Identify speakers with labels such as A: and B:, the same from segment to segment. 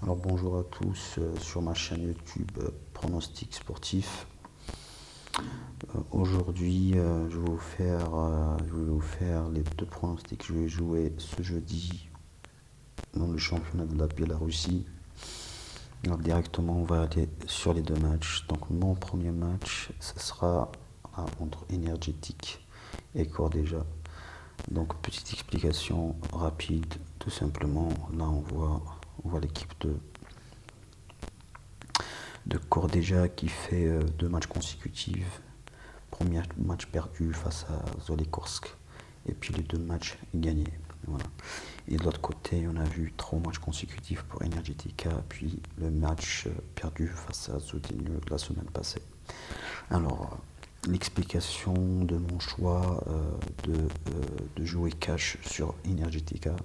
A: Alors bonjour à tous sur ma chaîne YouTube Pronostic Sportif. Aujourd'hui je vais vous faire les deux pronostics que je vais jouer ce jeudi dans le championnat de la Biélorussie. Alors directement on va aller sur les deux matchs. Donc mon premier match ce sera entre Energetic et Cordeja. Donc petite explication rapide, tout simplement là on voit l'équipe de Cordeja qui fait deux matchs consécutifs. Premier match perdu face à Zolikorsk et puis les deux matchs gagnés. Voilà. Et de l'autre côté, on a vu trois matchs consécutifs pour Energetica, puis le match perdu face à Zodinio la semaine passée. Alors, l'explication de mon choix de jouer cash sur Energetica,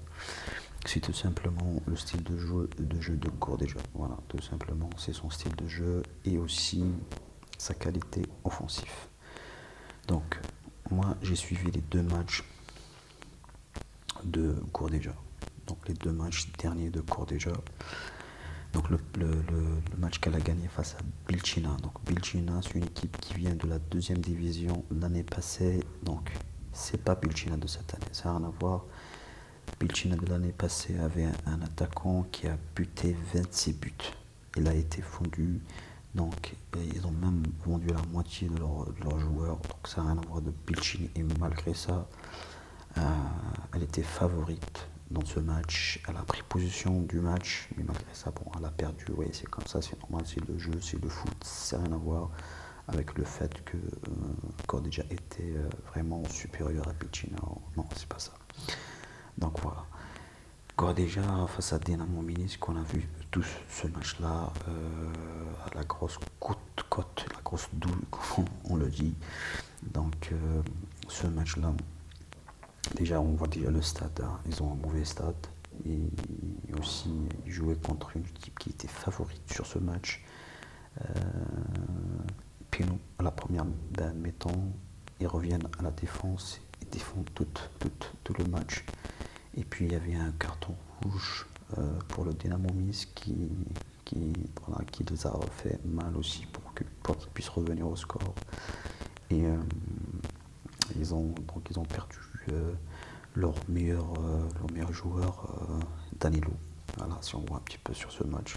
A: c'est tout simplement le style de jeu de Cordeja. Voilà, tout simplement, c'est son style de jeu et aussi sa qualité offensive. Donc, moi, j'ai suivi les deux matchs de Cordeja. Donc, les deux matchs derniers de Cordeja. Donc, le match qu'elle a gagné face à Bilchina. Donc, Bilchina, c'est une équipe qui vient de la deuxième division l'année passée. Donc, c'est pas Bilchina de cette année. Ça n'a rien à voir. Bilchina de l'année passée avait un attaquant qui a buté 26 buts. Il a été fondu. Donc, ils ont même vendu la moitié de leurs joueurs. Donc, ça n'a rien à voir de Bilchina. Et malgré ça, elle était favorite dans ce match. Elle a pris position du match. Mais malgré ça, bon, elle a perdu. Oui, c'est comme ça, c'est normal. C'est le jeu, c'est le foot. Ça n'a rien à voir avec le fait que Cordeja était vraiment supérieur à Bilchina. Non, c'est pas ça. Donc, voilà. Cordeja face à Dynamo Minsk, qu'on a vu tout ce match-là à la grosse cote, la grosse douille, comme on le dit. Donc, ce match-là, déjà, on voit déjà le stade. Hein. Ils ont un mauvais stade. Et aussi, ils jouaient contre une équipe qui était favorite sur ce match. Puis, à la première mi-temps, ils reviennent à la défense. Ils défendent tout le match. Et puis il y avait un carton rouge pour le Dynamo Minsk qui les a fait mal aussi pour qu'ils puissent revenir au score. Et ils ont perdu leur meilleur joueur, Danilo. Voilà, si on voit un petit peu sur ce match.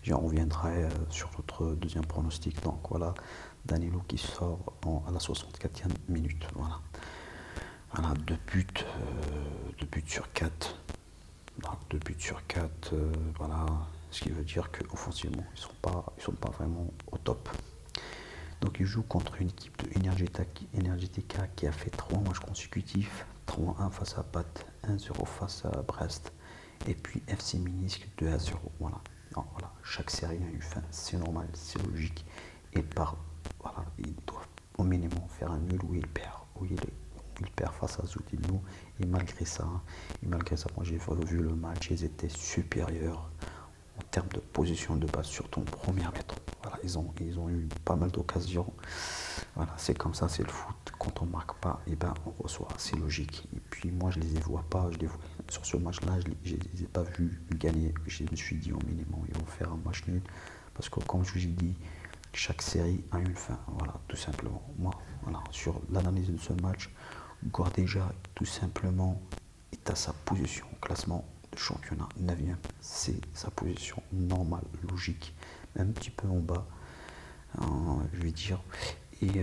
A: Déjà, on reviendra sur notre deuxième pronostic. Donc voilà, Danilo qui sort à la 64e minute. Voilà. Voilà, 2 buts sur 4. Donc 2 buts sur 4, voilà, ce qui veut dire qu'offensivement, ils sont pas vraiment au top. Donc ils jouent contre une équipe de Energetica qui a fait 3 matchs consécutifs, 3-1 face à Bat, 1-0 face à Brest, et puis FC Minsk 2-0. Voilà. Donc, voilà, chaque série a une fin, c'est normal, c'est logique. Et voilà, ils doivent au minimum faire un nul où il perd face à Zodino. Et malgré ça, moi j'ai revu le match, ils étaient supérieurs en termes de position de base, surtout en première mi-temps. Voilà, ils ont eu pas mal d'occasions. Voilà, c'est comme ça, c'est le foot. Quand on marque pas, et ben on reçoit, c'est logique. Et puis moi je les vois pas, sur ce match-là, je les ai pas vus gagner. Je me suis dit au minimum, ils vont faire un match nul. Parce que comme je vous ai dit, chaque série a une fin. Voilà, tout simplement. Moi, voilà, sur l'analyse de ce match, Cordeja, tout simplement, est à sa position au classement de championnat 9e. C'est sa position normale, logique, même un petit peu en bas, je vais dire. Et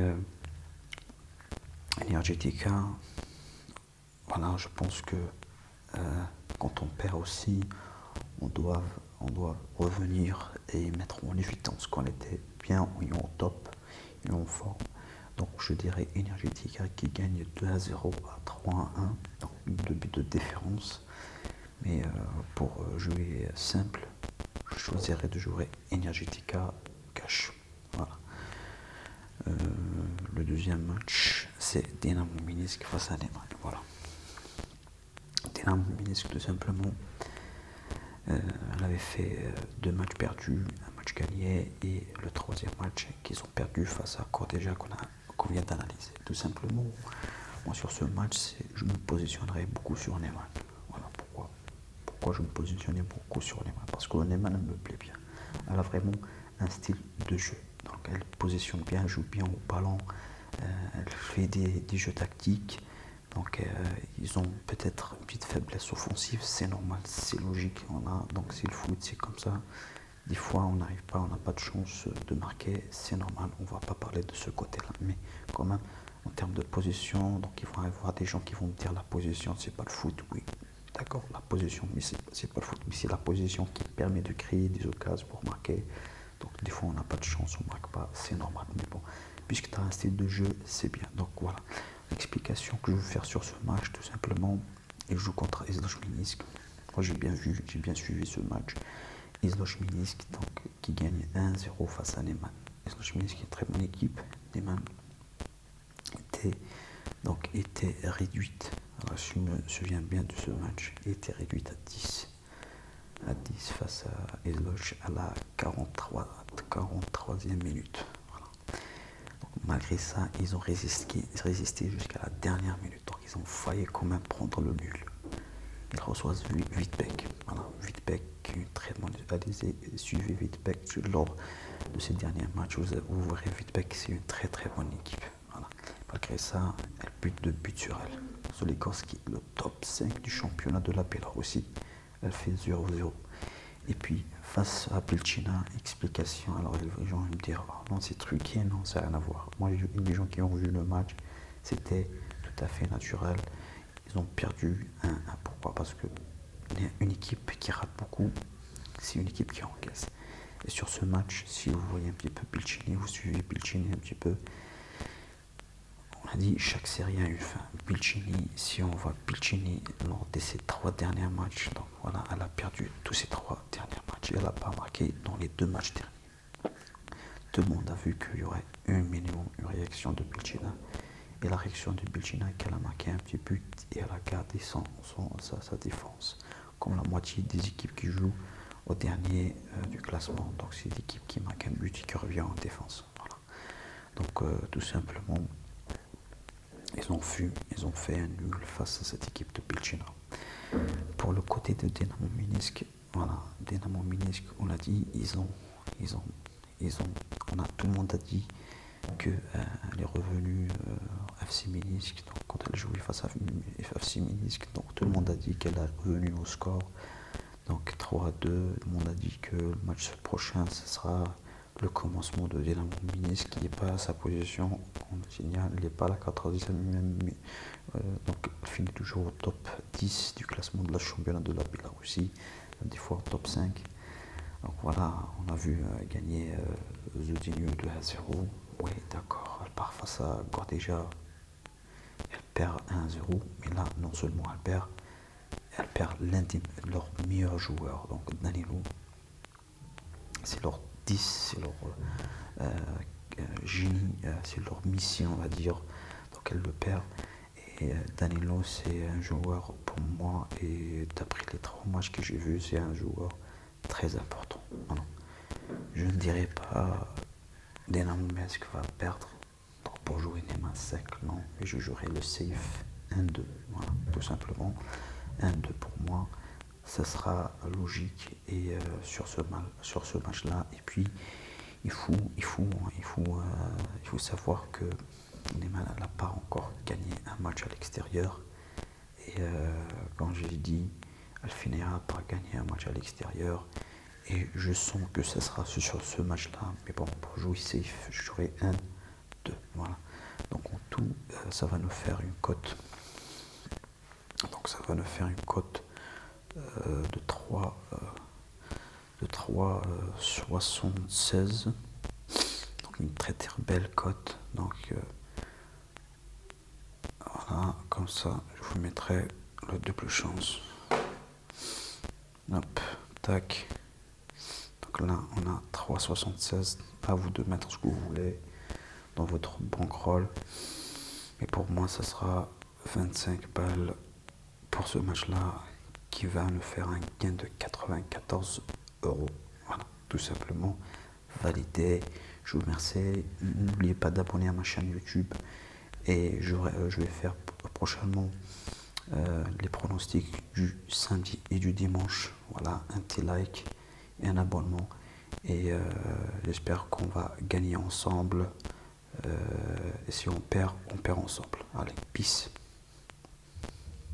A: Energetica, voilà, je pense que quand on perd aussi, on doit revenir et mettre en évidence qu'on était bien et en top et en forme. Donc je dirais Energetica qui gagne 2-0 à 3-1, donc 2 buts de différence. Mais pour jouer simple, je choisirais de jouer Energetica cash. Voilà. Le deuxième match, c'est Dynamo Minsk face à l'Allemagne. Voilà. Dynamo Minsk, tout simplement, elle avait fait 2 matchs perdus, un match gagné, et le troisième match qu'ils ont perdu face à Cordeja qu'on vient d'analyser. Tout simplement, moi sur ce match, je me positionnerai beaucoup sur Neymar. Voilà pourquoi pourquoi je me positionnais beaucoup sur Neyman. Parce que Neyman me plaît bien. Elle a vraiment un style de jeu. Donc elle positionne bien, elle joue bien au ballon, elle fait des jeux tactiques. Donc ils ont peut-être une petite faiblesse offensive, c'est normal, c'est logique. Donc c'est le foot, c'est comme ça. Des fois on n'arrive pas, on n'a pas de chance de marquer, c'est normal, on ne va pas parler de ce côté-là. Mais quand même, en termes de position, donc il va y avoir des gens qui vont me dire la position, c'est pas le foot, oui. D'accord, la position, mais c'est pas le foot, mais c'est la position qui permet de créer des occasions pour marquer. Donc des fois on n'a pas de chance, on ne marque pas, c'est normal. Mais bon, puisque tu as un style de jeu, c'est bien. Donc voilà, l'explication que je veux faire sur ce match, tout simplement, il joue contre Isloch Minsk. Moi j'ai bien vu, j'ai bien suivi ce match. Isloch Minsk, donc, qui gagne 1-0 face à Neyman. Isloch Minsk est une très bonne équipe. Neyman était réduite. Alors, je me souviens bien de ce match. Il était réduite à 10 face à Isloch à la 43e minute. Voilà. Donc, malgré ça, ils ont résisté jusqu'à la dernière minute. Donc ils ont failli quand même prendre le nul. Ils reçoivent Wittbek. Voilà, Wittbek, une très bonne. Allez, suivez Wittbek lors de ces derniers matchs. Vous verrez Wittbek, c'est une très très bonne équipe. Voilà. Malgré ça, elle bute de but sur elle. Solikorski, le top 5 du championnat de la Biélorussie, elle fait 0-0. Et puis, face à Pilchina, explication. Alors, les gens vont me dire, oh, non, c'est truqué, non, ça n'a rien à voir. Moi, les gens qui ont vu le match, c'était tout à fait naturel. Ils ont perdu 1-1. Pourquoi? Parce que une équipe qui rate beaucoup, c'est une équipe qui encaisse. Et sur ce match, si vous voyez un petit peu Pilchini, vous suivez Pilchini un petit peu, on a dit chaque série a une fin. Pilchini, si on voit Pilchini lors de ses 3 derniers matchs, donc voilà, elle a perdu tous ses 3 derniers matchs. Elle n'a pas marqué dans les 2 matchs derniers. Tout le monde a vu qu'il y aurait un minimum, une réaction de Pilchina. Et la réaction de Pilchina, qu'elle a marqué un petit but et elle a gardé sa défense. Comme la moitié des équipes qui jouent au dernier du classement. Donc c'est l'équipe qui marque un but et qui revient en défense. Voilà. Donc tout simplement, ils ont fait un nul face à cette équipe de Pilchina. Pour le côté de Dynamo Minsk, voilà, Dynamo Minsk, on l'a dit, tout le monde a dit qu'elle est revenue FC Minsk, donc quand elle jouait face à FC Minsk, donc tout le monde a dit qu'elle est revenue au score, donc 3-2, tout le monde a dit que le match prochain, ce sera le commencement de Dynamo Minsk, qui n'est pas à sa position, on signale, il n'est pas à la 14e, donc elle finit toujours au top 10 du classement de la championnat de la Biélorussie, des fois au top 5. Donc voilà, on a vu gagner Zudinyu 2-0. Oui, d'accord, elle part face à Gordeja, elle perd 1-0, mais là, non seulement elle perd l'un de leurs meilleurs joueurs, donc Danilo, c'est leur 10, c'est leur génie, c'est leur mission, on va dire, donc elle le perd. Et Danilo, c'est un joueur pour moi, et d'après les 3 matchs que j'ai vus, c'est un joueur très important. Voilà. Je ne dirais pas Dynamo Minsk va perdre pour jouer Neyman 5, non, mais je jouerai le safe 1-2, voilà, tout simplement 1-2 pour moi, ça sera logique. Et sur ce match-là, et puis il faut savoir que Neyman n'a pas encore gagné un match à l'extérieur, et quand j'ai dit, elle finira par gagner un match à l'extérieur. Et je sens que ça sera sur ce match-là. Mais bon, pour jouer safe, je jouerai 1-2. Voilà. Donc en tout, ça va nous faire une cote. Donc ça va nous faire une cote de 3,76. Donc une très très belle cote. Donc voilà, comme ça, je vous mettrai le double chance. Hop, tac. Donc là, on a 3,76. À vous de mettre ce que vous voulez dans votre bankroll. Mais pour moi, ça sera 25 balles pour ce match-là, qui va nous faire un gain de 94 €. Voilà, tout simplement validé. Je vous remercie. N'oubliez pas d'abonner à ma chaîne YouTube. Et je vais faire prochainement les pronostics du samedi et du dimanche. Voilà, un petit like et un abonnement. Et j'espère qu'on va gagner ensemble. Et si on perd ensemble. Allez, peace.